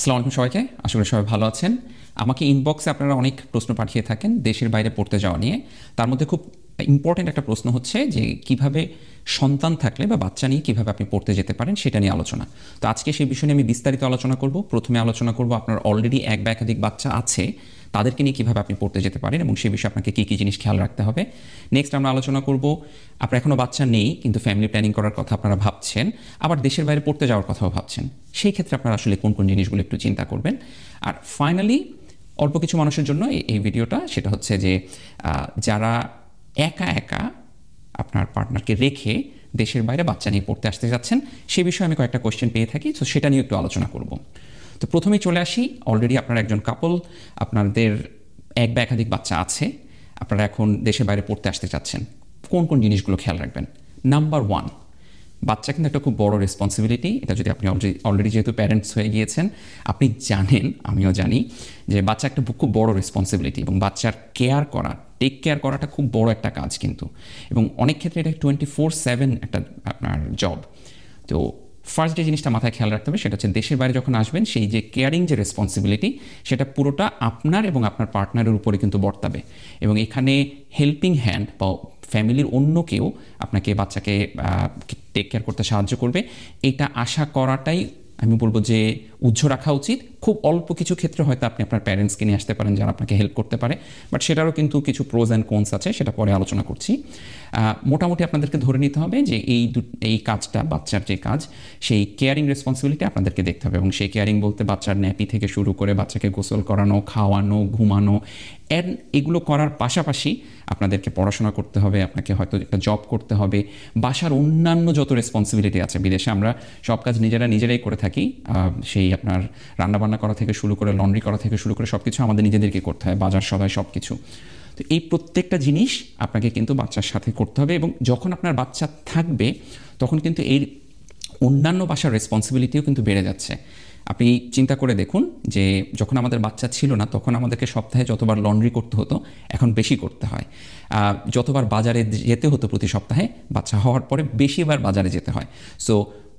আসসালামু আলাইকুম সবাইকে। আশা করি সবাই ভালো আছেন। আমাকে ইনবক্সে আপনারা অনেক প্রশ্ন পাঠিয়ে থাকেন দেশের বাইরে পড়তে যাওয়া নিয়ে। তার মধ্যে খুব ইম্পর্টেন্ট একটা প্রশ্ন হচ্ছে যে কিভাবে সন্তান থাকলে বা বাচ্চা নিয়ে কিভাবে আপনি পড়তে যেতে পারেন সেটা নিয়ে আলোচনা। তো আজকে সেই বিষয় নিয়ে আমি বিস্তারিত আলোচনা করব। প্রথমে আলোচনা করব আপনার অলরেডি এক বা একাধিক বাচ্চা আছে তাদেরকে নিয়ে কীভাবে আপনি পড়তে যেতে পারেন এবং সেই বিষয়ে আপনাকে কী কী জিনিস খেয়াল রাখতে হবে। নেক্সট আমরা আলোচনা করব আপনার এখনও বাচ্চা নেই কিন্তু ফ্যামিলি প্ল্যানিং করার কথা আপনারা ভাবছেন, আবার দেশের বাইরে পড়তে যাওয়ার কথাও ভাবছেন, সেই ক্ষেত্রে আপনারা আসলে কোন কোন জিনিসগুলো একটু চিন্তা করবেন। আর ফাইনালি অল্প কিছু মানুষের জন্য এই ভিডিওটা, সেটা হচ্ছে যে যারা একা একা আপনার পার্টনারকে রেখে দেশের বাইরে বাচ্চা নিয়ে পড়তে আসতে যাচ্ছেন সে বিষয়ে আমি কয়েকটা কোয়েশ্চেন পেয়ে থাকি, তো সেটা নিয়ে একটু আলোচনা করব। তো প্রথমেই চলে আসি, অলরেডি আপনারা একজন কাপল, আপনাদের এক বা একাধিক বাচ্চা আছে, আপনারা এখন দেশের বাইরে পড়তে আসতে চাচ্ছেন, কোন কোন জিনিসগুলো খেয়াল রাখবেন। নাম্বার 1, বাচ্চা কিন্তু একটা খুব বড় রেসপন্সিবিলিটি। এটা যদি আপনি অলরেডি যেহেতু প্যারেন্টস হয়ে গিয়েছেন আপনি জানেন, আমিও জানি যে বাচ্চা একটা খুব বড় রেসপন্সিবিলিটি এবং বাচ্চার কেয়ার করা, টেক কেয়ার করাটা খুব বড় একটা কাজ কিন্তু, এবং অনেক ক্ষেত্রে এটা 24/7 একটা আপনার জব। তো ফার্স্ট যে জিনিসটা মাথায় খেয়াল রাখতে হবে সেটা হচ্ছে দেশের বাইরে যখন আসবেন সেই যে কেয়ারিং যে রেসপন্সিবিলিটি সেটা পুরোটা আপনার এবং আপনার পার্টনারের উপরে কিন্তু বর্তাবে, এবং এখানে হেল্পিং হ্যান্ড বা ফ্যামিলির অন্য কেউ আপনাকে বাচ্চাকে টেক কেয়ার করতে সাহায্য করবে এটা আশা করাটাই আমি বলবো যে উজ্জ্ব রাখা উচিত। খুব অল্প কিছু ক্ষেত্রে হয়তো আপনি আপনার প্যারেন্টসকে নিয়ে আসতে পারেন যারা আপনাকে হেল্প করতে পারে, বাট সেটারও কিন্তু কিছু প্রোজ অ্যান্ড কোনস আছে, সেটা পরে আলোচনা করছি। মোটামুটি আপনাদেরকে ধরে নিতে হবে যে এই কাজটা, বাচ্চার যে কাজ, সেই কেয়ারিং রেসপন্সিবিলিটি আপনাদেরকে দেখতে হবে, এবং সেই কেয়ারিং বলতে বাচ্চার ন্যাপি থেকে শুরু করে বাচ্চাকে গোসল করানো, খাওয়ানো, ঘুমানো, এগুলো করার পাশাপাশি আপনাদেরকে পড়াশোনা করতে হবে, আপনাকে হয়তো একটা জব করতে হবে, বাসার অন্যান্য যত রেসপন্সিবিলিটি আছে, বিদেশে আমরা সব কাজ নিজেরাই করে থাকি, সেই আপনার রান্নাবান্না করা থেকে শুরু করে লন্ড্রি করা থেকে শুরু করে সব কিছু আমাদের নিজেদেরকে করতে হয়, বাজার সদাই সব কিছু। তো এই প্রত্যেকটা জিনিস আপনাকে কিন্তু বাচ্চার সাথে করতে হবে, এবং যখন আপনার বাচ্চা থাকবে তখন কিন্তু এই অন্যান্য বাসার রেসপন্সিবিলিটিও কিন্তু বেড়ে যাচ্ছে। আপনি চিন্তা করে দেখুন যে যখন আমাদের বাচ্চা ছিল না তখন আমাদেরকে সপ্তাহে যতবার লন্ড্রি করতে হতো এখন বেশি করতে হয়, যতবার বাজারে যেতে হতো প্রতি সপ্তাহে বাচ্চা হওয়ার পরে বেশিবার বাজারে যেতে হয়। সো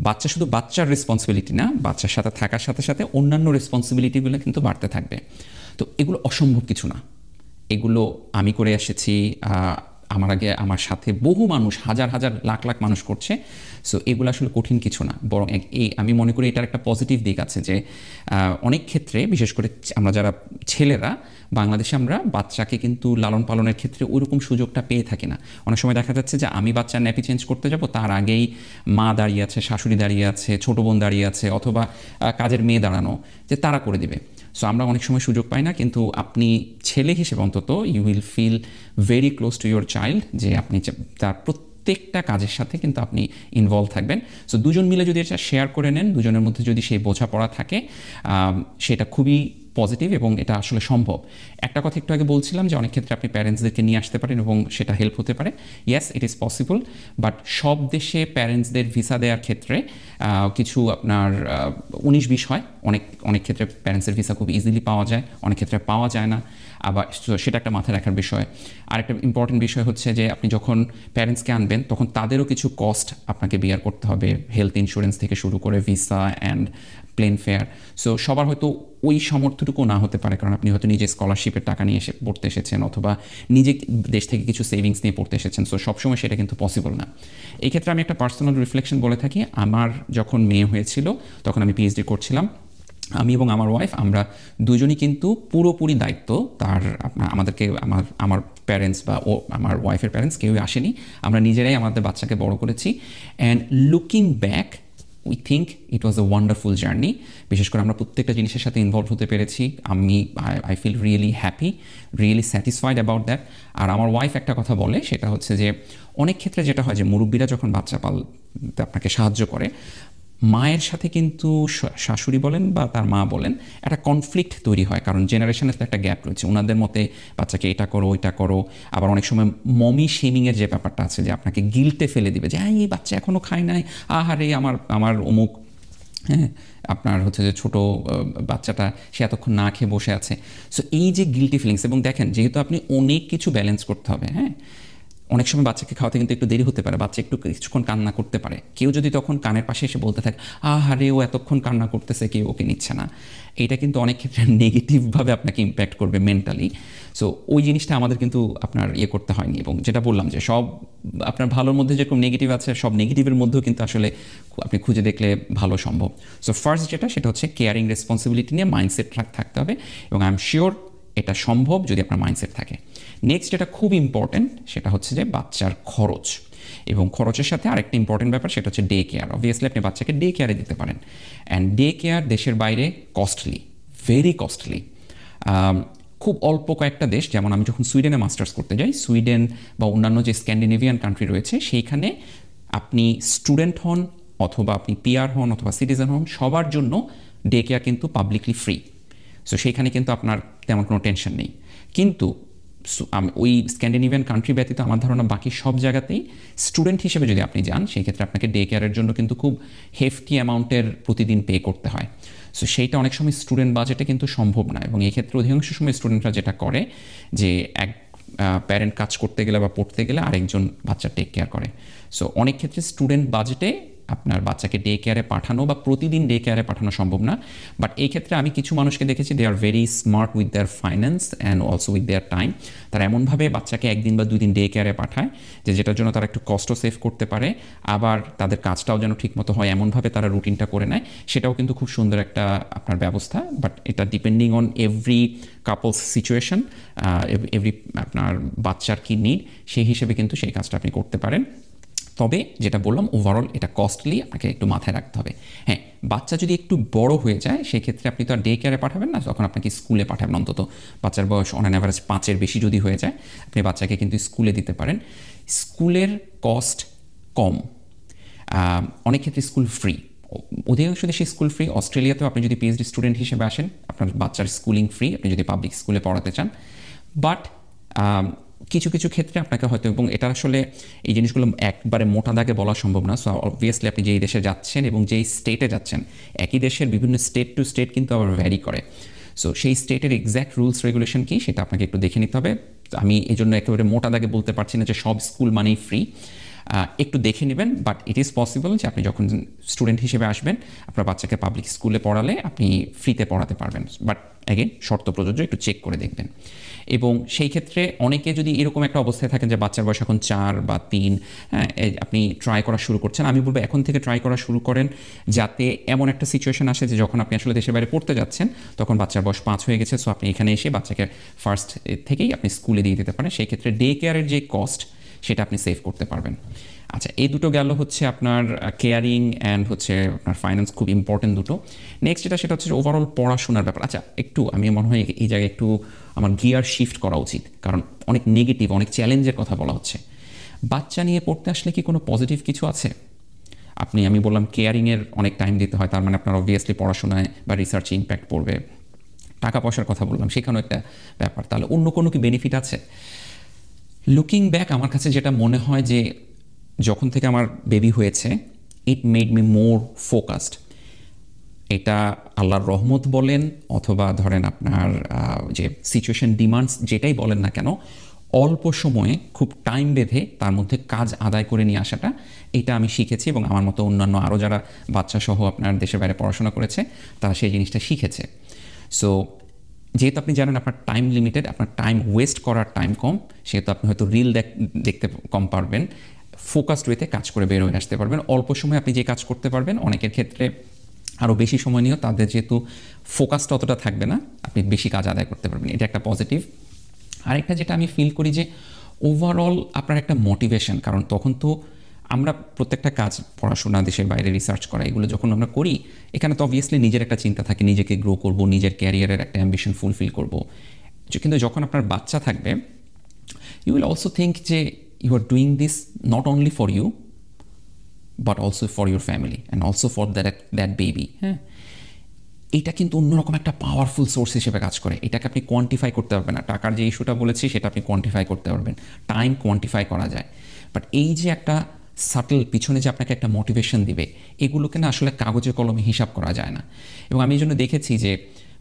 বাচ্চা শুধু বাচ্চার রেসপন্সিবিলিটি না, বাচ্চার সাথে থাকার সাথে সাথে অন্যান্য রেসপন্সিবিলিটিগুলো কিন্তু বাড়তে থাকবে। তো এগুলো অসম্ভব কিছু না, এগুলো আমি করে এসেছি, আমার আগে আমার সাথে বহু মানুষ, হাজার হাজার লাখ লাখ মানুষ করছে। সো এগুলো আসলে কঠিন কিছু না, বরং আমি মনে করি এটার একটা পজিটিভ দিক আছে যে অনেক ক্ষেত্রে বিশেষ করে আমরা যারা ছেলেরা বাংলাদেশে আমরা বাচ্চাকে কিন্তু লালন পালনের ক্ষেত্রে ওইরকম সুযোগটা পেয়ে থাকি না। অনেক সময় দেখা যাচ্ছে যে আমি বাচ্চার ন্যাপি চেঞ্জ করতে যাব, তার আগেই মা দাঁড়িয়ে আছে, শাশুড়ি দাঁড়িয়ে আছে, ছোটো বোন দাঁড়িয়ে আছে, অথবা কাজের মেয়ে দাঁড়ানো, যে তারা করে দিবে। সো আমরা অনেক সময় সুযোগ পাই না, কিন্তু আপনি ছেলে হিসেবে অন্তত you will feel very close to your child, যে আপনি তার প্রত্যেকটা কাজের সাথে কিন্তু আপনি ইনভলভ থাকবেন। সো দুজন মিলে যদি এটা শেয়ার করে নেন, দুজনের মধ্যে যদি সেই বোঝাপড়া থাকে, সেটা খুবই পজিটিভ এবং এটা আসলে সম্ভব। একটা কথা একটু আগে বলছিলাম যে অনেক ক্ষেত্রে আপনি প্যারেন্টসদেরকে নিয়ে আসতে পারেন এবং সেটা হেল্প হতে পারে। Yes, it is possible, but সব দেশে প্যারেন্টসদের ভিসা দেওয়ার ক্ষেত্রে কিছু আপনার 19-20 হয়। অনেক ক্ষেত্রে প্যারেন্টসের ভিসা খুব ইজিলি পাওয়া যায়, অনেক ক্ষেত্রে পাওয়া যায় না, আবার সেটা একটা মাথায় রাখার বিষয়। আরেকটা ইম্পর্টেন্ট বিষয় হচ্ছে যে আপনি যখন প্যারেন্টসকে আনবেন তখন তাদেরও কিছু কস্ট আপনাকে বিয়ার করতে হবে, হেলথ ইন্স্যুরেন্স থেকে শুরু করে visa and plane fare. So সবার হয়তো ওই সামর্থ্যটুকু না হতে পারে, কারণ আপনি হয়তো নিজে স্কলারশিপের টাকা নিয়ে পড়তে এসেছেন, অথবা নিজে দেশ থেকে কিছু সেভিংস নিয়ে পড়তে এসেছেন। সো সবসময় সেটা কিন্তু পসিবল না। এই ক্ষেত্রে আমি একটা পার্সোনাল রিফ্লেকশন বলে থাকি। আমার যখন মেয়ে হয়েছিল তখন আমি পিএইচডি করছিলাম, আমি এবং আমার ওয়াইফ আমরা দুজনই কিন্তু পুরোপুরি দায়িত্ব তার আমাদেরকে আমার প্যারেন্টস বা আমার ওয়াইফের প্যারেন্টস কেউই আসেনি, আমরা নিজেরাই আমাদের বাচ্চাকে বড় করেছি। And looking back we think it was a wonderful journey. বিশেষ করে আমরা প্রত্যেকটা জিনিসের সাথে ইনভলভ হতে পেরেছি। I feel really happy, really satisfied about that. আর আমার ওয়াইফ একটা কথা বলে, সেটা হচ্ছে যে অনেক ক্ষেত্রে যেটা হয় যে মুরব্বীরা যখন বাচ্চা পালতে আপনাকে সাহায্য করে, মায়ের সাথে কিন্তু শাশুড়ি বলেন বা তার মা বলেন একটা কনফ্লিক্ট তৈরি হয়, কারণ জেনারেশনের তো একটা গ্যাপ রয়েছে। ওনাদের মতে বাচ্চাকে এটা করো ওইটা করো, আবার অনেক সময় মমি শেমিংয়ের যে ব্যাপারটা আছে যে আপনাকে গিল্টে ফেলে দিবে যে এই বাচ্চা এখনও খায় নাই, আহারে আমার অমুক, হ্যাঁ আপনার হচ্ছে যে ছোটো বাচ্চাটা সে এতক্ষণ না খেয়ে বসে আছে। সো এই যে গিল্টি ফিলিংস, এবং দেখেন যেহেতু আপনি অনেক কিছু ব্যালেন্স করতে হবে, হ্যাঁ অনেক সময় বাচ্চাকে খাওয়াতে কিন্তু একটু দেরি হতে পারে, বাচ্চা একটু কিছুক্ষণ কান্না করতে পারে, কেউ যদি তখন কানের পাশে এসে বলতে থাকে আহারে ও এতক্ষণ কান্না করতেছে, কেউ ওকে নিচ্ছে না, এটা কিন্তু অনেক ক্ষেত্রে নেগেটিভভাবে আপনাকে ইম্প্যাক্ট করবে মেন্টালি। সো ওই জিনিসটা আমাদের কিন্তু আপনার করতে হয়নি। এবং যেটা বললাম যে সব আপনার ভালোর মধ্যে যেরকম নেগেটিভ আছে, সব নেগেটিভের মধ্যেও কিন্তু আসলে আপনি খুঁজে দেখলে ভালো সম্ভব। সো ফার্স্ট সেটা হচ্ছে কেয়ারিং রেসপন্সিবিলিটি নিয়ে মাইন্ডসেট থাকতে হবে, এবং আই এম শিওর এটা সম্ভব যদি আপনার মাইন্ডসেট থাকে। নেক্সট যেটা খুব ইম্পর্টেন্ট সেটা হচ্ছে যে বাচ্চার খরচ, এবং খরচের সাথে আরেকটা ইম্পর্টেন্ট ব্যাপার সেটা হচ্ছে ডে কেয়ার। অবভিয়াসলি আপনি বাচ্চাকে ডে কেয়ারে দিতে পারেন, অ্যান্ড ডে কেয়ার দেশের বাইরে কস্টলি, ভেরি কস্টলি। খুব অল্প কয়েকটা দেশ, যেমন আমি যখন সুইডেনে মাস্টার্স করতে যাই, সুইডেন বা অন্যান্য যে স্ক্যান্ডিনেভিয়ান কান্ট্রি রয়েছে সেইখানে আপনি স্টুডেন্ট হন অথবা আপনি পিআর হন অথবা সিটিজেন হন, সবার জন্য ডে কেয়ার কিন্তু পাবলিকলি ফ্রি। সো সেইখানে কিন্তু আপনার তেমন কোনো টেনশন নেই। কিন্তু ওই স্ক্যান্ডিনেভিয়ান কান্ট্রি ব্যতীত আমার ধারণা বাকি সব জায়গাতেই স্টুডেন্ট হিসেবে যদি আপনি যান, সেই ক্ষেত্রে আপনাকে ডে কেয়ারের জন্য কিন্তু খুব হেফটি অ্যামাউন্টের প্রতিদিন পে করতে হয়। সো সেইটা অনেক সময় স্টুডেন্ট বাজেটে কিন্তু সম্ভব না, এবং এই ক্ষেত্রে অধিকাংশ সময় স্টুডেন্টরা যেটা করে যে এক প্যারেন্ট কাজ করতে গেলে বা পড়তে গেলে আরেকজন বাচ্চা টেক কেয়ার করে। সো অনেক ক্ষেত্রে স্টুডেন্ট বাজেটে আপনার বাচ্চাকে ডে কেয়ারে পাঠানো বা প্রতিদিন ডে কেয়ারে পাঠানো সম্ভব না। বাট এই ক্ষেত্রে আমি কিছু মানুষকে দেখেছি, they are very smart with their finance and also with their time. তারা এমনভাবে বাচ্চাকে একদিন বা 2 দিন ডে কেয়ারে পাঠায় যে যেটার জন্য তারা একটু কষ্টও সেভ করতে পারে, আবার তাদের কাজটাও যেন ঠিকমতো হয়, এমনভাবে তারা রুটিনটা করে নেয়। সেটাও কিন্তু খুব সুন্দর একটা আপনার ব্যবস্থা। বাট এটা depending on every couples situation, every আপনার বাচ্চার কী নিড, সেই হিসেবে কিন্তু সেই কাজটা আপনি করতে পারেন। তবে যেটা বললাম ওভারঅল এটা কস্টলি, আপনাকে একটু মাথায় রাখতে হবে। হ্যাঁ, বাচ্চা যদি একটু বড় হয়ে যায় সেই ক্ষেত্রে আপনি তো আর ডে কেয়ারে পাঠাবেন না, তখন আপনাকে স্কুলে পাঠাবেন। অন্তত বাচ্চার বয়স অন অ্যান অ্যাভারেজ 5-এর বেশি যদি হয়ে যায়, আপনি বাচ্চাকে কিন্তু স্কুলে দিতে পারেন। স্কুলের কস্ট কম, অনেক ক্ষেত্রে স্কুল ফ্রি, অধিকাংশ দেশে স্কুল ফ্রি। অস্ট্রেলিয়াতেও আপনি যদি পিএইচডি স্টুডেন্ট হিসেবে আসেন, আপনার বাচ্চার স্কুলিং ফ্রি, আপনি যদি পাবলিক স্কুলে পড়াতে চান। বাট কিছু কিছু ক্ষেত্রে আপনাকে হয়তো, এবং এটা আসলে এই জিনিসগুলো একবারে মোটা দাগে বলা সম্ভব না। সো অবভিয়াসলি আপনি যেই দেশে যাচ্ছেন এবং যেই স্টেটে যাচ্ছেন, একই দেশের বিভিন্ন স্টেট টু স্টেট কিন্তু আবার ভ্যারি করে। সো সেই স্টেটের এক্স্যাক্ট রুলস রেগুলেশন কী সেটা আপনাকে একটু দেখে নিতে হবে। আমি এই জন্য একেবারে মোটা দাগে বলতে পারছি না যে সব স্কুল মানেই ফ্রি, একটু দেখে নেবেন। বাট ইট ইজ পসিবল যে আপনি যখন স্টুডেন্ট হিসেবে আসবেন, আপনার বাচ্চাকে পাবলিক স্কুলে পড়ালে আপনি ফ্রিতে পড়াতে পারবেন। বাট অ্যাগেন শর্ত প্রযোজ্য, একটু চেক করে দেখবেন। এবং সেই ক্ষেত্রে অনেকে যদি এরকম একটা অবস্থায় থাকেন যে বাচ্চার বয়স এখন 4 বা 3, হ্যাঁ, আপনি ট্রাই করা শুরু করছেন, আমি বলবো এখন থেকে ট্রাই করা শুরু করেন, যাতে এমন একটা সিচুয়েশন আসে যে যখন আপনি আসলে দেশের বাইরে পড়তে যাচ্ছেন তখন বাচ্চার বয়স 5 হয়ে গেছে। সো আপনি এখানে এসে বাচ্চাকে ফার্স্ট থেকেই আপনি স্কুলে দিয়ে দিতে পারেন। সেই ক্ষেত্রে ডে কেয়ারের যে কস্ট সেটা আপনি সেভ করতে পারবেন। আচ্ছা, এই দুটো গেল হচ্ছে আপনার কেয়ারিং অ্যান্ড হচ্ছে আপনার ফাইন্যান্স, খুব ইম্পর্টেন্ট দুটো। নেক্সট সেটা হচ্ছে ওভারঅল পড়াশোনার ব্যাপার। আচ্ছা, একটু আমি মনে হয় এই জায়গায় একটু আমার গিয়ার শিফট করা উচিত, কারণ অনেক নেগেটিভ, অনেক চ্যালেঞ্জের কথা বলা হচ্ছে। বাচ্চা নিয়ে পড়তে আসলে কি কোনো পজিটিভ কিছু আছে? আমি বললাম কেয়ারিংয়ের অনেক টাইম দিতে হয়, তার মানে আপনার অবভিয়াসলি পড়াশোনায় বা রিসার্চে ইম্প্যাক্ট পড়বে। টাকা পয়সার কথা বললাম, সেখানেও একটা ব্যাপার। তাহলে অন্য কোনো কি বেনিফিট আছে? লুকিং ব্যাক আমার কাছে যেটা মনে হয় যে যখন থেকে আমার বেবি হয়েছে, it made me more focused. এটা আল্লাহর রহমত বলেন অথবা ধরেন আপনার যে সিচুয়েশন ডিমান্ডস যেটাই বলেন না কেন, অল্প সময়ে খুব টাইম বেঁধে তার মধ্যে কাজ আদায় করে নিয়ে আসাটা, এটা আমি শিখেছি। এবং আমার মতো অন্যান্য আরও যারা বাচ্চা সহ আপনার দেশের বাইরে পড়াশোনা করেছে তারা সেই জিনিসটা শিখেছে। সো যেহেতু আপনি জানেন আপনার টাইম লিমিটেড, আপনার টাইম ওয়েস্ট করার টাইম কম, সেহেতু আপনি হয়তো রিল দেখতে কম পারবেন, ফোকাসড ওয়েতে কাজ করে বের হয়ে আসতে পারবেন। অল্প সময় আপনি যে কাজ করতে পারবেন, অনেকের ক্ষেত্রে আরও বেশি সময় নিয়েও তাদের যেহেতু ফোকাসটা অতটা থাকবে না, আপনি বেশি কাজ আদায় করতে পারবেন। এটা একটা পজিটিভ। আরেকটা যেটা আমি ফিল করি যে ওভারঅল আপনার একটা মোটিভেশন, কারণ তখন তো আমরা প্রত্যেকটা কাজ, পড়াশোনা, দেশের বাইরে রিসার্চ করা, এগুলো যখন আমরা করি, এখানে তো অবভিয়াসলি নিজের একটা চিন্তা থাকে, নিজেকে গ্রো করব, নিজের ক্যারিয়ারের একটা অ্যাম্বিশন ফুলফিল করব। কিন্তু যখন আপনার বাচ্চা থাকবে, ইউ উইল অলসো থিঙ্ক যে you are doing this not only for you but also for your family and also for that baby. হ্যাঁ, এটা কিন্তু অন্যরকম একটা পাওয়ারফুল সোর্স হিসেবে কাজ করে। এটাকে আপনি কোয়ান্টিফাই করতে পারবেন না। টাকার যে ইস্যুটা বলেছি সেটা আপনি কোয়ান্টিফাই করতে পারবেন, টাইম কোয়ান্টিফাই করা যায়। বাট এই যে একটা সাটল পিছনে যে আপনাকে একটা মোটিভেশন দিবে, এগুলোকে না আসলে কাগজে কলমে হিসাব করা যায় না। এবং আমি এই জন্য দেখেছি যে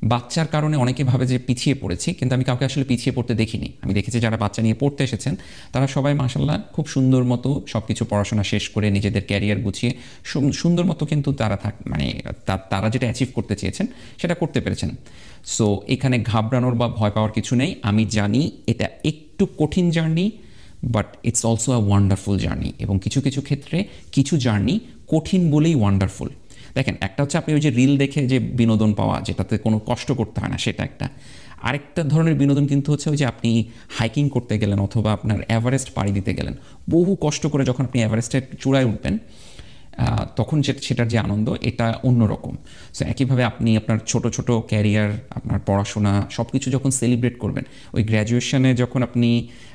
বাচ্চার কারণে অনেকে ভাবে যে পিছিয়ে পড়েছি, কিন্তু আমি কাউকে আসলে পিছিয়ে পড়তে দেখিনি। আমি দেখেছি যারা বাচ্চা নিয়ে পড়তে এসেছেন তারা সবাই মাশাআল্লাহ খুব সুন্দর মতো সব কিছু পড়াশোনা শেষ করে নিজেদের ক্যারিয়ার গুছিয়ে সুন্দর মতো কিন্তু তারা মানে তারা যেটা অ্যাচিভ করতে চেয়েছেন সেটা করতে পেরেছেন। সো এখানে ঘাবড়ানোর বা ভয় পাওয়ার কিছু নেই। আমি জানি এটা একটু কঠিন journey, but it's also a wonderful journey. এবং কিছু কিছু ক্ষেত্রে কিছু জার্নি কঠিন বলেই ওয়ান্ডারফুল। দেখেন, একটা হচ্ছে আপনি ওই যে রিল দেখে যে বিনোদন পাওয়া, যেটাতে কোনো কষ্ট করতে হয় না, সেটা একটা। আরেকটা ধরনের বিনোদন কিন্তু হচ্ছে ওই যে আপনি হাইকিং করতে গেলেন অথবা আপনার এভারেস্ট পাড়ি দিতে গেলেন, বহু কষ্ট করে যখন আপনি এভারেস্টের চূড়ায় উঠবেন তখন সেটার যে আনন্দ এটা অন্যরকম। সো একইভাবে আপনি আপনার ছোট ছোট ক্যারিয়ার, আপনার পড়াশোনা সব কিছু যখন সেলিব্রেট করবেন, ওই গ্র্যাজুয়েশনে যখন আপনি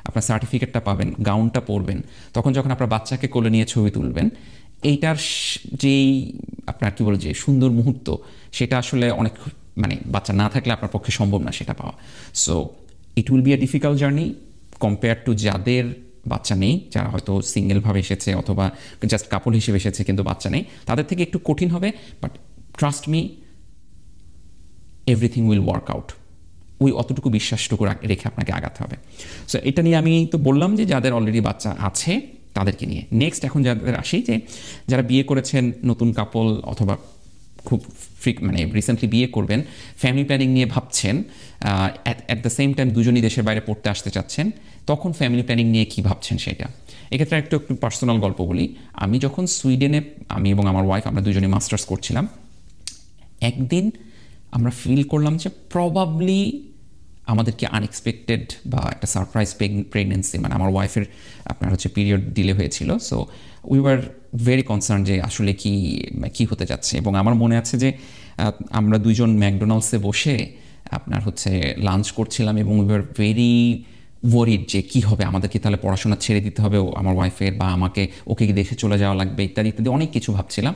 আপনার সার্টিফিকেটটা পাবেন, গাউনটা পরবেন, তখন যখন আপনার বাচ্চাকে কোলে নিয়ে ছবি তুলবেন, এইটার যেই আপনার কী বলে যে সুন্দর মুহূর্ত, সেটা আসলে অনেক মানে বাচ্চা না থাকলে আপনার পক্ষে সম্ভব না সেটা পাওয়া। So it will be a difficult journey compare to যাদের বাচ্চা নেই, যারা হয়তো সিঙ্গেলভাবে এসেছে অথবা জাস্ট কাপল হিসেবে এসেছে কিন্তু বাচ্চা নেই, তাদের থেকে একটু কঠিন হবে। But trust me, everything will work out. ওই অতটুকু বিশ্বাসটুকু রেখে আপনাকে আগাতে হবে। সো এটা নিয়ে আমি তো বললাম যে যাদের অলরেডি বাচ্চা আছে তাদেরকে নিয়ে। নেক্সট এখন যাদের আসি, যে যারা বিয়ে করেছেন, নতুন কাপল অথবা খুব মানে রিসেন্টলি বিয়ে করবেন, ফ্যামিলি প্ল্যানিং নিয়ে ভাবছেন, অ্যাট দ্য সেম টাইম দুজনই দেশের বাইরে পড়তে আসতে চাচ্ছেন, তখন ফ্যামিলি প্ল্যানিং নিয়ে কী ভাবছেন সেটা। এক্ষেত্রে একটু পার্সোনাল গল্প বলি। আমি যখন সুইডেনে, আমি এবং আমার ওয়াইফ আমরা দুজনে মাস্টার্স করছিলাম, একদিন আমরা ফিল করলাম যে প্রবাবলি আমাদেরকে আনএক্সপেক্টেড বা একটা সারপ্রাইজ প্রেগনেন্সি, মানে আমার ওয়াইফের আপনার হচ্ছে পিরিয়ড ডিলে হয়েছিল। So we were very concern যে আসলে কি হতে যাচ্ছে। এবং আমার মনে আছে যে আমরা দুইজন ম্যাকডোনাল্ডসে বসে আপনার হচ্ছে লাঞ্চ করছিলাম এবং উই ওয়ার ভেরি ওয়ারিড যে কী হবে, আমাদেরকে তাহলে পড়াশোনা ছেড়ে দিতে হবে আমার ওয়াইফের, বা আমাকে ওকে দেশে চলে যাওয়া লাগবে, ইত্যাদি ইত্যাদি অনেক কিছু ভাবছিলাম,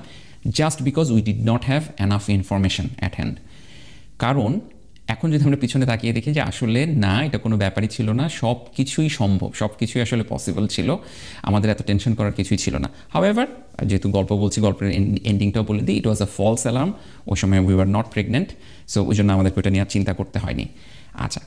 just because we did not have enough information at hand. কারণ এখন যদি আমরা পিছনে তাকিয়ে দেখি যে আসলে না, এটা কোনো ব্যাপারই ছিল না, সব কিছুই সম্ভব, সব কিছুই আসলে পসিবল ছিল, আমাদের এত টেনশন করার কিছুই ছিল না। হাউএভার, যেহেতু গল্প বলছি, গল্পের এন্ডিংটাও বলে দিই, ইট ওয়াজ আ ফলস অ্যালার্ম। ওই সময় we were not pregnant, so ওই জন্য আমাদের ওইটা নিয়ে আর চিন্তা করতে হয়নি। আচ্ছা,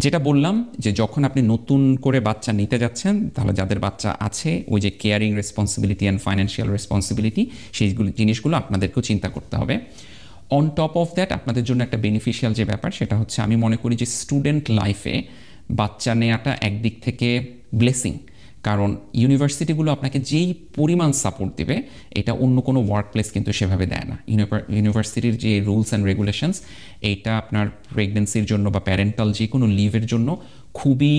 যেটা বললাম যে যখন আপনি নতুন করে বাচ্চা নিতে যাচ্ছেন, তাহলে যাদের বাচ্চা আছে, ওই যে caring responsibility and financial responsibility, সেইগুলো জিনিসগুলো আপনাদেরকেও চিন্তা করতে হবে। অন টপ অফ দ্যাট, আপনাদের জন্য একটা বেনিফিশিয়াল যে ব্যাপার, সেটা হচ্ছে আমি মনে করি যে স্টুডেন্ট লাইফে বাচ্চা নেওয়াটা একদিক থেকে ব্লেসিং। কারণ ইউনিভার্সিটিগুলো আপনাকে যেই পরিমাণ সাপোর্ট দেবে, এটা অন্য কোনো ওয়ার্ক প্লেস কিন্তু সেভাবে দেয় না। ইউনিভার্সিটির যে রুলস অ্যান্ড রেগুলেশনস, এইটা আপনার প্রেগনেন্সির জন্য বা প্যারেন্টাল যে কোনো লিভের জন্য খুবই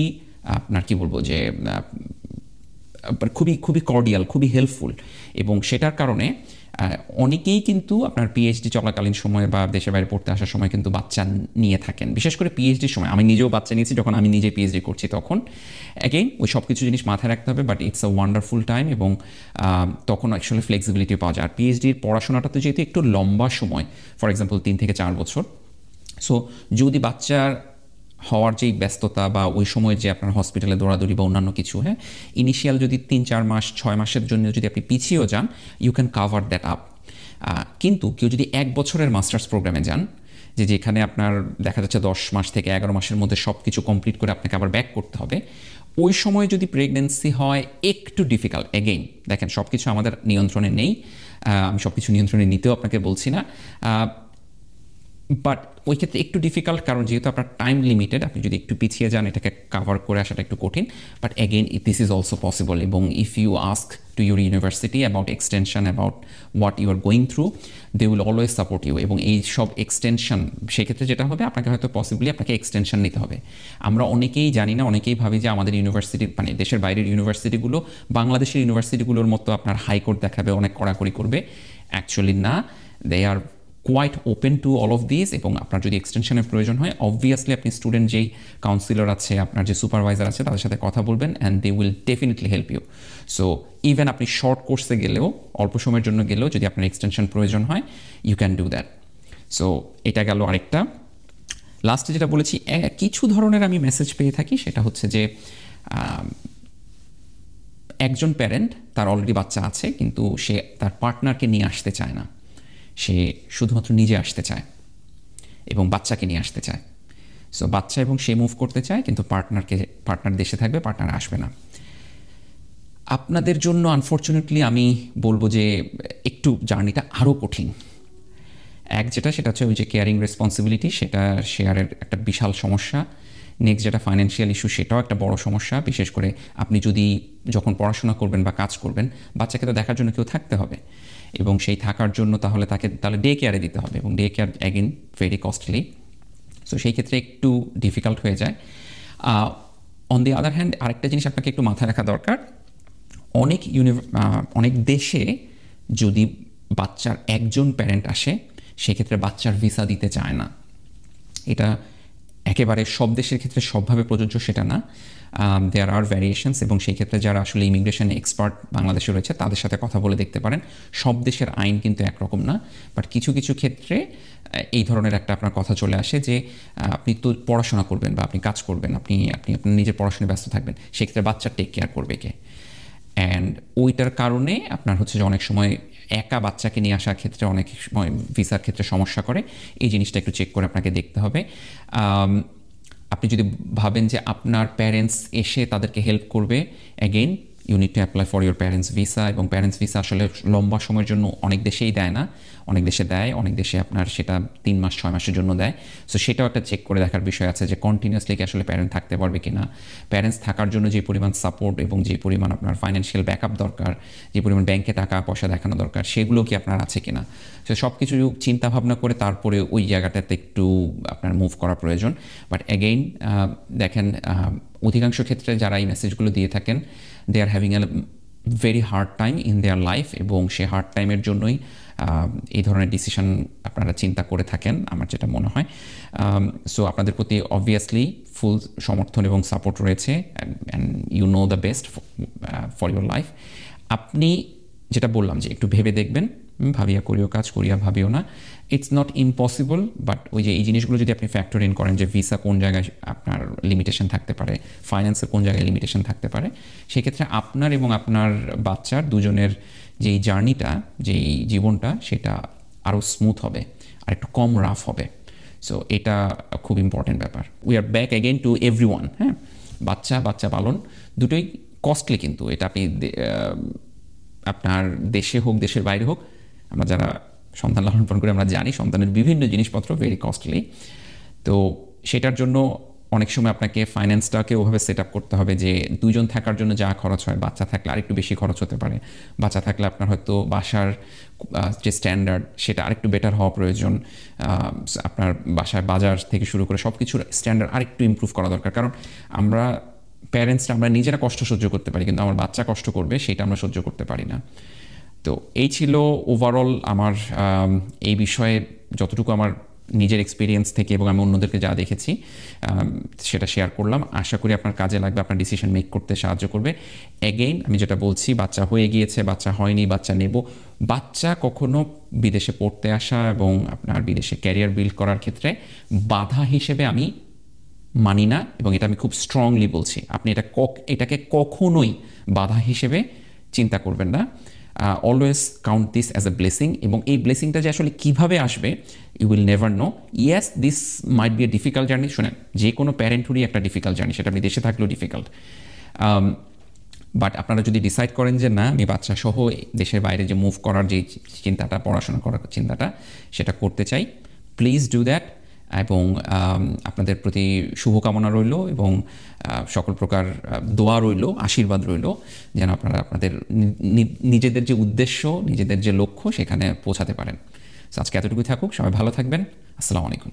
আপনার কি বলবো যে খুবই খুবই কর্ডিয়াল, খুবই হেল্পফুল। এবং সেটার কারণে অনেকেই কিন্তু আপনার পিএইচডি চলাকালীন সময় বা দেশের বাইরে পড়তে আসার সময় কিন্তু বাচ্চা নিয়ে থাকেন, বিশেষ করে পিএইচডির সময়। আমি নিজেও বাচ্চা নিয়েছি যখন আমি নিজে পিএইচডি করছি, তখন অ্যাগেইন ওই সব কিছু জিনিস মাথায় রাখতে হবে, but it's a wonderful time. এবং তখন অ্যাকচুয়ালি ফ্লেক্সিবিলিটি পাওয়া যায়। আর পিএইচডির পড়াশোনাটা তো যেহেতু একটু লম্বা সময়, ফর এক্সাম্পল 3 থেকে 4 বছর, সো যদি বাচ্চার হওয়ার যেই ব্যস্ততা বা ওই সময় যে আপনার হসপিটালে দৌড়াদৌড়ি বা অন্যান্য কিছু, হ্যাঁ, ইনিশিয়াল যদি 3-4 মাস 6 মাসের জন্য যদি আপনি পিছিয়েও যান, you can cover that up. কিন্তু কেউ যদি 1 বছরের মাস্টার্স প্রোগ্রামে যান, যেখানে আপনার দেখা যাচ্ছে 10 মাস থেকে 11 মাসের মধ্যে সব কিছু কমপ্লিট করে আপনাকে আবার ব্যাক করতে হবে, ওই সময় যদি প্রেগনেন্সি হয় একটু ডিফিকাল্ট। এগেইন দেখেন, সব কিছু আমাদের নিয়ন্ত্রণে নেই, আমি সব কিছু নিয়ন্ত্রণে নিতেও আপনাকে বলছি না, বাট ওই ক্ষেত্রে একটু ডিফিকাল্ট, কারণ যেহেতু আপনার টাইম লিমিটেড, আপনি যদি একটু পিছিয়ে যান এটাকে কাভার করে আসাটা একটু কঠিন। But again this is also possible. এবং if you ask to your university about extension, about what you are going through, they will always support you. এবং এই সব এক্সটেনশন, সেক্ষেত্রে যেটা হবে, আপনাকে হয়তো পসিবলি আপনাকে এক্সটেনশন নিতে হবে। আমরা অনেকেই জানি না, অনেকেই ভাবি যে আমাদের ইউনিভার্সিটি, মানে দেশের বাইরের ইউনিভার্সিটিগুলো বাংলাদেশের ইউনিভার্সিটিগুলোর মতো আপনার হাইকোর্ট দেখাবে, অনেক কড়াকড়ি করবে। অ্যাকচুয়ালি না, they are quite open to all of this. এবং আপনার যদি এক্সটেনশনের প্রয়োজন হয়, অবভিয়াসলি আপনি স্টুডেন্ট যেই কাউন্সিলর আছে, আপনার যে সুপারভাইজার আছে, তাদের সাথে কথা বলবেন, and they will definitely help you. So even আপনি শর্ট কোর্সে গেলেও, অল্প সময়ের জন্য গেলেও, যদি আপনার এক্সটেনশন প্রয়োজন হয়, you can do that. So এটা গেল আরেকটা। লাস্টে যেটা বলেছি, কিছু ধরনের আমি মেসেজ পেয়ে থাকি, সেটা হচ্ছে যে একজন প্যারেন্ট, তার অলরেডি বাচ্চা আছে, কিন্তু সে তার পার্টনারকে নিয়ে আসতে চায় না, সে শুধুমাত্র নিজে আসতে চায়। এবং বাচ্চাকে নিয়ে আসতে চায়। সো বাচ্চা এবং সে মুভ করতে চায়, কিন্তু পার্টনার দেশে থাকবে, পার্টনার আসবে না। আপনাদের জন্য আনফর্চুনেটলি আমি বলবো যে একটু জার্নিটা আরও কঠিন। সেটা হচ্ছে ওই যে কেয়ারিং রেসপন্সিবিলিটি, সেটা শেয়ারের একটা বিশাল সমস্যা। নেক্সট যেটা ফাইন্যান্সিয়াল ইস্যু, সেটাও একটা বড় সমস্যা। বিশেষ করে আপনি যদি যখন পড়াশোনা করবেন বা কাজ করবেন, বাচ্চাকে তো দেখার জন্য কেউ থাকতে হবে, এবং সেই থাকার জন্য তাহলে ডে কেয়ারে দিতে হবে, এবং day care again very costly. So সেই ক্ষেত্রে একটু ডিফিকাল্ট হয়ে যায়। অন দি আদার হ্যান্ড, আরেকটা জিনিস আপনাকে একটু মাথায় রাখা দরকার, অনেক দেশে যদি বাচ্চার একজন প্যারেন্ট আসে, সেক্ষেত্রে বাচ্চার ভিসা দিতে চায় না। এটা একেবারে সব দেশের ক্ষেত্রে সবভাবে প্রযোজ্য সেটা না, দেয়ার আর ভ্যারিয়েশনস, এবং সেই ক্ষেত্রে যারা আসলে ইমিগ্রেশন এক্সপার্ট বাংলাদেশে রয়েছে তাদের সাথে কথা বলে দেখতে পারেন। সব দেশের আইন কিন্তু একরকম না, বাট কিছু কিছু ক্ষেত্রে এই ধরনের একটা আপনার কথা চলে আসে যে আপনি তো পড়াশোনা করবেন বা আপনি কাজ করবেন, আপনি আপনার নিজের পড়াশোনায় ব্যস্ত থাকবেন, সেক্ষেত্রে বাচ্চার টেক কেয়ার করবে কে? অ্যান্ড ওইটার কারণে আপনার হচ্ছে যে অনেক সময় একা বাচ্চাকে নিয়ে আসার ক্ষেত্রে অনেক সময় ভিসার ক্ষেত্রে সমস্যা করে। এই জিনিসটা একটু চেক করে আপনাকে দেখতে হবে। আপনি যদি ভাবেন যে আপনার প্যারেন্টস এসে তাদেরকে হেল্প করবে, again you need to apply for your parents visa. এবং প্যারেন্টস ভিসা আসলে লম্বা সময়ের জন্য অনেক দেশেই দেয় না, অনেক দেশে দেয়, অনেক দেশে আপনার সেটা 3 মাস 6 মাসের জন্য দেয়। সো সেটাও একটা চেক করে দেখার বিষয় আছে যে কন্টিনিউয়াসলি কি আসলে প্যারেন্ট থাকতে পারবে কিনা, প্যারেন্টস থাকার জন্য যে পরিমাণ সাপোর্ট এবং যে পরিমাণ আপনার ফাইন্যান্সিয়াল ব্যাকআপ দরকার, যে পরিমাণ ব্যাংকে টাকা পয়সা দেখানো দরকার, সেগুলো কি আপনার আছে কিনা। সো সব কিছু চিন্তাভাবনা করে তারপরে ওই জায়গাটাতে একটু আপনার মুভ করা প্রয়োজন। বাট অ্যাগেইন দেখেন, অধিকাংশ ক্ষেত্রে যারা এই মেসেজগুলো দিয়ে থাকেন, they are having a very hard time in their life, এবং সে হার্ড টাইমের জন্যই এই ধরনের ডিসিশন আপনারা চিন্তা করে থাকেন, আমার যেটা মনে হয়। সো আপনাদের প্রতি অবভিয়াসলি ফুল সমর্থন এবং সাপোর্ট রয়েছে, and you know the best for your life. আপনি যেটা বললাম যে একটু ভেবে দেখবেন, ভাবিয়া করিও কাজ, করিয়া ভাবিও না। ইটস নট ইম্পসিবল, বাট ওই যে এই জিনিসগুলো যদি আপনি ফ্যাক্টর ইন করেন যে ভিসা কোন জায়গায় আপনার লিমিটেশন থাকতে পারে, ফাইন্যান্সের কোন জায়গায় লিমিটেশন থাকতে পারে, সেক্ষেত্রে আপনার এবং আপনার বাচ্চার দুজনের যেই জার্নিটা, যেই জীবনটা, সেটা আরও স্মুথ হবে আর একটু কম রাফ হবে। সো এটা খুব ইম্পর্টেন্ট ব্যাপার। We are back again to everyone. হ্যাঁ, বাচ্চা পালন দুটোই কস্টলি, কিন্তু এটা আপনি আপনার দেশে হোক দেশের বাইরে হোক, আমরা যারা সন্তান লালন পালন করে আমরা জানি সন্তানের বিভিন্ন জিনিসপত্র ভেরি কস্টলি। তো সেটার জন্য অনেক সময় আপনাকে ফাইন্যান্সটাকে ওভাবে সেট আপ করতে হবে যে দুজন থাকার জন্য যা খরচ হয়, বাচ্চা থাকলে আরেকটু বেশি খরচ হতে পারে। বাচ্চা থাকলে আপনার হয়তো বাসার যে স্ট্যান্ডার্ড, সেটা আরেকটু বেটার হওয়া প্রয়োজন। আপনার বাসায় বাজার থেকে শুরু করে সব কিছুর স্ট্যান্ডার্ড আরেকটু ইমপ্রুভ করা দরকার। কারণ প্যারেন্টসরা আমরা নিজেরা কষ্ট সহ্য করতে পারি, কিন্তু আমার বাচ্চা কষ্ট করবে সেটা আমরা সহ্য করতে পারি না। তো এই ছিল ওভারঅল আমার এই বিষয়ে যতটুকু আমার নিজের এক্সপিরিয়েন্স থেকে এবং আমি অন্যদেরকে যা দেখেছি সেটা শেয়ার করলাম। আশা করি আপনার কাজে লাগবে, আপনার ডিসিশন মেক করতে সাহায্য করবে। অ্যাগেইন আমি যেটা বলছি, বাচ্চা হয়ে গিয়েছে, বাচ্চা হয়নি, বাচ্চা নেব, বাচ্চা কখনো বিদেশে পড়তে আসা এবং আপনার বিদেশে ক্যারিয়ার বিল্ড করার ক্ষেত্রে বাধা হিসেবে আমি মানি না, এবং এটা আমি খুব স্ট্রংলি বলছি। আপনি এটাকে কখনোই বাধা হিসেবে চিন্তা করবেন না। Always count this as a blessing, এবং এই ব্লেসিংটা যে আসলে কীভাবে আসবে you will never know. Yes, this might be a difficult journey. শোনেন, যে কোনো প্যারেন্টহুডই একটা ডিফিকাল্ট জার্নি, সেটা আপনি দেশে থাকলেও ডিফিকাল্ট। বাট আপনারা যদি ডিসাইড করেন যে না, আমি বাচ্চা সহ দেশের বাইরে যে মুভ করার যে চিন্তাটা, পড়াশোনা করার চিন্তাটা, সেটা করতে চাই, প্লিজ ডু দ্যাট। এবং আপনাদের প্রতি শুভকামনা রইল, এবং সকল প্রকার দোয়া রইল, আশীর্বাদ রইল, যেন আপনারা আপনাদের নিজেদের যে উদ্দেশ্য, নিজেদের যে লক্ষ্য, সেখানে পৌঁছাতে পারেন। আজকে এতটুকুই থাকুক, সবাই ভালো থাকবেন। আসসালামু আলাইকুম।